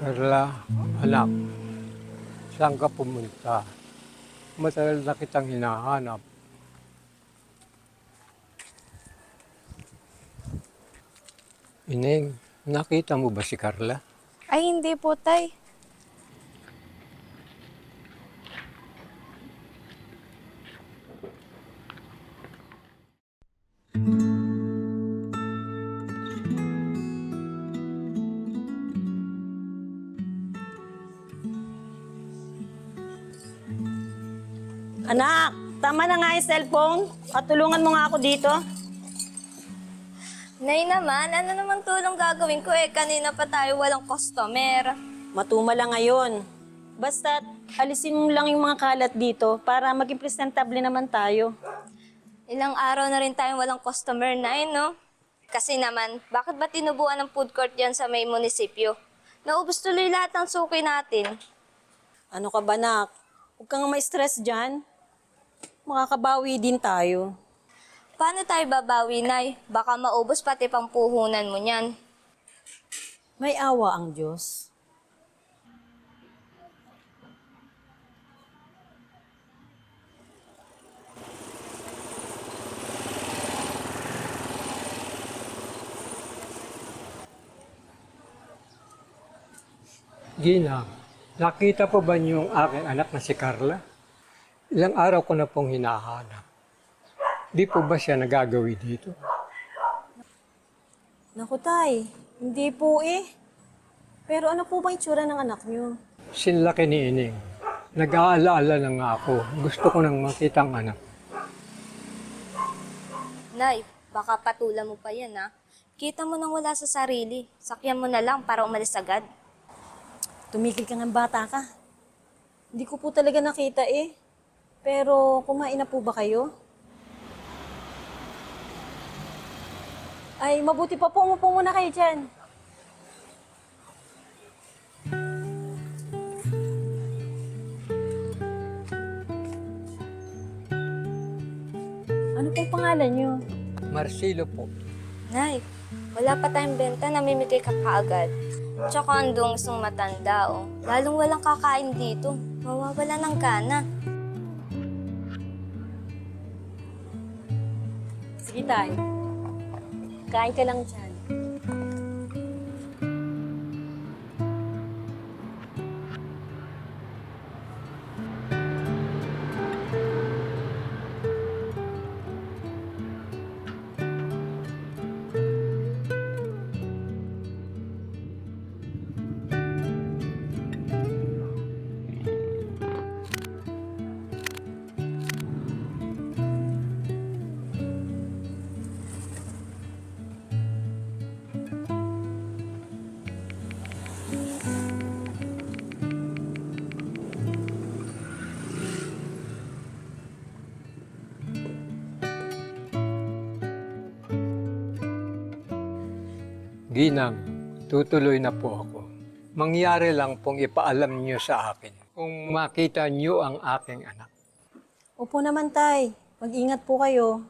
Carla, anak, saan ka pumunta? Matagal na kitang hinahanap. Ineng, nakita mo ba si Carla? Ay, hindi po, tay. Anak, tama na nga yung cellphone. At tulungan mo nga ako dito. Nay naman, ano naman tulong gagawin ko kanina pa tayo walang customer. Matuma lang ngayon. Basta alisin mo lang yung mga kalat dito para maging presentable naman tayo. Ilang araw na rin tayong walang customer, Nay, no? Kasi naman, bakit ba tinubuan ng food court yan sa may munisipyo? Naubos tuloy lahat ng suki natin. Ano ka ba, nak? Huwag kang ma-stress dyan. Makakabawi din tayo. Paano tayo babawi, Nay? Baka maubos pati pang puhunan mo niyan. May awa ang Diyos. Gina, nakita po ba niyo yung aking anak na si Carla? Ilang araw ko na pong hinahanap. Di po ba siya nagagawi dito? Naku, tay. Hindi po eh. Pero ano po ba itsura ng anak niyo? Sinlaki ni Ineng. Nag-aalaala na nga ako. Gusto ko nang makita ang anak. Nay, baka patulan mo pa yan, ha? Kita mo nang wala sa sarili. Sakyan mo na lang para umalis agad. Tumigil ka ng bata ka. Hindi ko po talaga nakita eh. Pero kumain na po ba kayo? Ay, mabuti pa po. Umupo muna kayo dyan. Ano pong pangalan niyo? Marcelo po. Nay, wala pa tayong benta, namimigay ka kaagad. Tsaka andong isang matanda, oh. Lalong walang kakain dito. Mawawala ng gana. Sige tayo. Kain ka lang dyan. Ginang, tutuloy na po ako. Mangyari lang pong ipaalam niyo sa akin kung makita niyo ang aking anak. Opo naman, tay. Mag-ingat po kayo.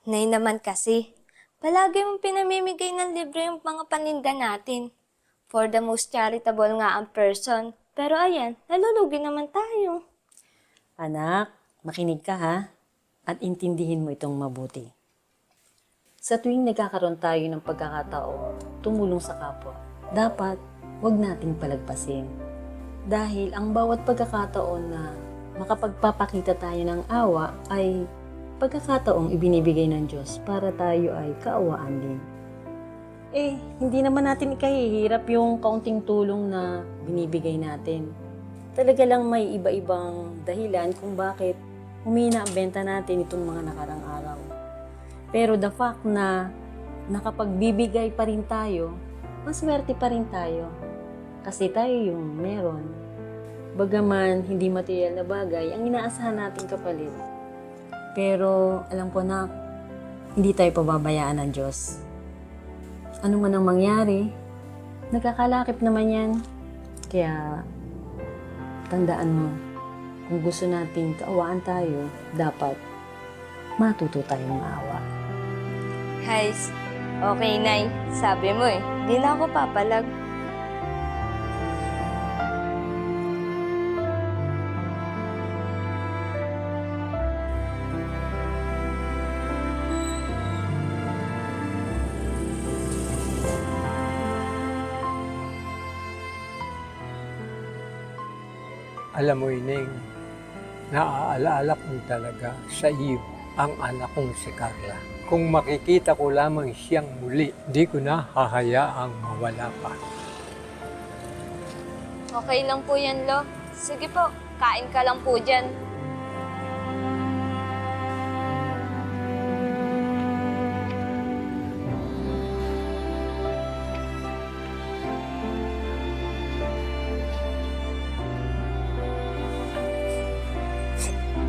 Nay naman kasi, palagi mong pinamimigay ng libre yung mga paninda natin. For the most charitable nga ang person. Pero ayan, nalulugi naman tayo. Anak, makinig ka ha, at intindihin mo itong mabuti. Sa tuwing nagkakaroon tayo ng pagkakataon, tumulong sa kapwa, dapat huwag nating palagpasin. Dahil ang bawat pagkakataon na makapagpapakita tayo ng awa ay pagkakataong ibinibigay ng Diyos para tayo ay kaawaan din. Hindi naman natin ikahihirap yung kaunting tulong na binibigay natin. Talaga lang may iba-ibang dahilan kung bakit humina ang benta natin itong mga nakarang araw. Pero the fact na nakapagbibigay pa rin tayo, maswerte pa rin tayo. Kasi tayo yung meron. Bagaman hindi material na bagay ang inaasahan nating kapalit. Pero alam ko na, hindi tayo pababayaan ng Diyos. Ano man ang mangyari, nagkakalakip naman yan. Kaya tandaan mo, kung gusto nating kaawaan tayo, dapat matuto tayong maawa. Guys, okay Nay. Sabi mo di na ako papalag. Alam mo, Ineng, naaalaala ko talaga sa iyo ang anak kong si Carla. Kung makikita ko lamang siyang muli, di ko na hahayaang mawala pa. Okay lang po yan, Lo. Sige po, kain ka lang po dyan.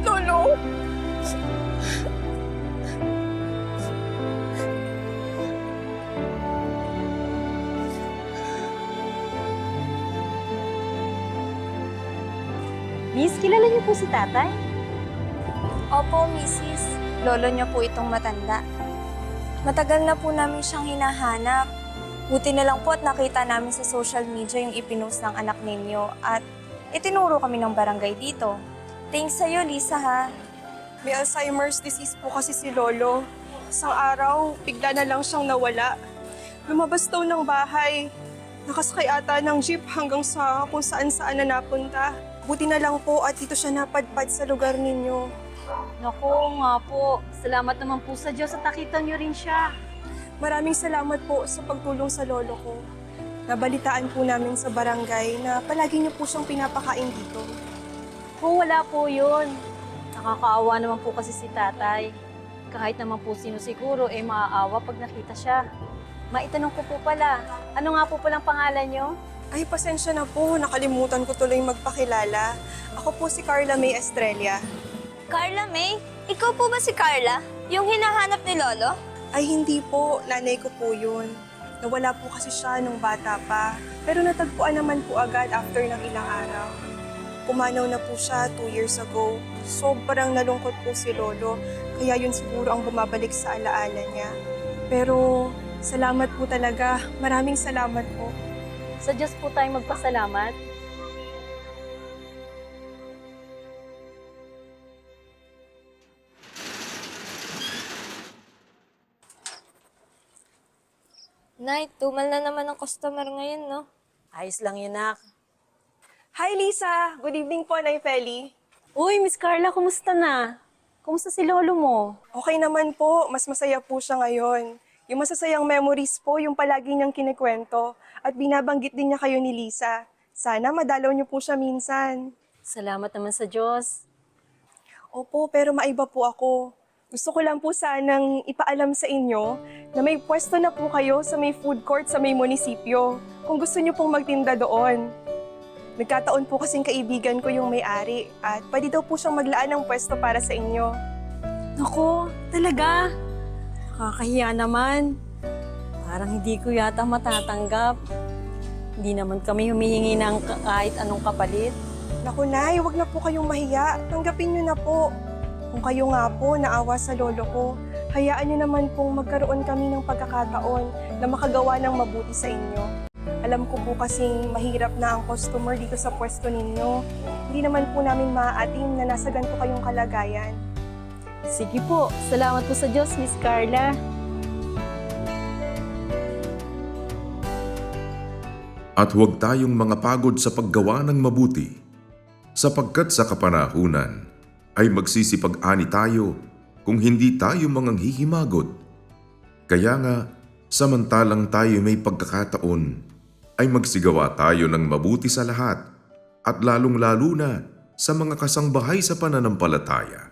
Lolo! Miss, kilala niyo po si tatay? Opo, Mrs. Lolo niyo po itong matanda. Matagal na po namin siyang hinahanap. Buti na lang po at nakita namin sa social media yung ipinost ng anak ninyo at itinuro kami ng barangay dito. Thanks sa'yo, Lisa, ha? May Alzheimer's disease po kasi si Lolo. Isang araw, bigla na lang siyang nawala. Lumabas daw ng bahay. Nakasakay ata ng jeep hanggang sa kung saan-saan na napunta. Buti na lang po at dito siya napadpad sa lugar ninyo. Naku, nga po. Salamat naman po sa Diyos at nakita niyo rin siya. Maraming salamat po sa pagtulong sa lolo ko. Nabalitaan po namin sa barangay na palagi niyo po siyang pinapakain dito. Kung wala po yun, nakakaawa naman po kasi si tatay. Kahit naman po sino siguro, maaawa pag nakita siya. Maitanong ko po pala, ano nga po palang pangalan niyo? Ay, pasensya na po. Nakalimutan ko tuloy magpakilala. Ako po si Carla May Estrella. Carla May? Ikaw po ba si Carla? Yung hinahanap ni Lolo? Ay, hindi po. Nanay ko po yun. Nawala po kasi siya nung bata pa. Pero natagpuan naman po agad after ng ilang araw. Pumanaw na po siya 2 years ago. Sobrang nalungkot po si Lolo. Kaya yun siguro ang bumabalik sa alaala niya. Pero salamat po talaga. Maraming salamat po. Sa Diyos po tayo magpasalamat. Nay, tumal na naman ang customer ngayon, no? Ayos lang yun, nak. Hi, Lisa! Good evening po, Nay Feli. Uy, Miss Carla, kumusta na? Kumusta si lolo mo? Okay naman po. Mas masaya po siya ngayon. Yung masasayang memories po, yung palagi niyang kinikwento. At binabanggit din niya kayo ni Lisa. Sana madalaw niyo po siya minsan. Salamat naman sa Diyos. Opo, pero maiba po ako. Gusto ko lang po sanang ipaalam sa inyo na may pwesto na po kayo sa may food court sa may munisipyo. Kung gusto niyo pong magtinda doon. Nagkataon po kasing kaibigan ko yung may-ari at pwede daw po siyang maglaan ng pwesto para sa inyo. Naku, talaga? Nakakahiya naman. Parang hindi ko yata matatanggap. Hindi naman kami humihingi ng kahit anong kapalit. Naku, Nay, wag na po kayong mahiya. Tanggapin niyo na po. Kung kayo nga po naawa sa lolo ko, Hayaan niyo naman pong magkaroon kami ng pagkakataon na makagawa ng mabuti sa inyo. Alam ko po kasing mahirap na ang customer dito sa pwesto ninyo. Hindi naman po namin maaatim na nasa ganito kayong kalagayan. Sige po, salamat po sa Diyos, Miss Carla. At huwag tayong mga pagod sa paggawa ng mabuti, sapagkat sa kapanahunan ay magsisipag-ani tayo kung hindi tayo manghihimagot. Kaya nga, samantalang tayo may pagkakataon, ay magsigawa tayo ng mabuti sa lahat at lalong-lalo na sa mga kasangbahay sa pananampalataya.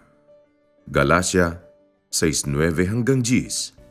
Galacia 6:9-10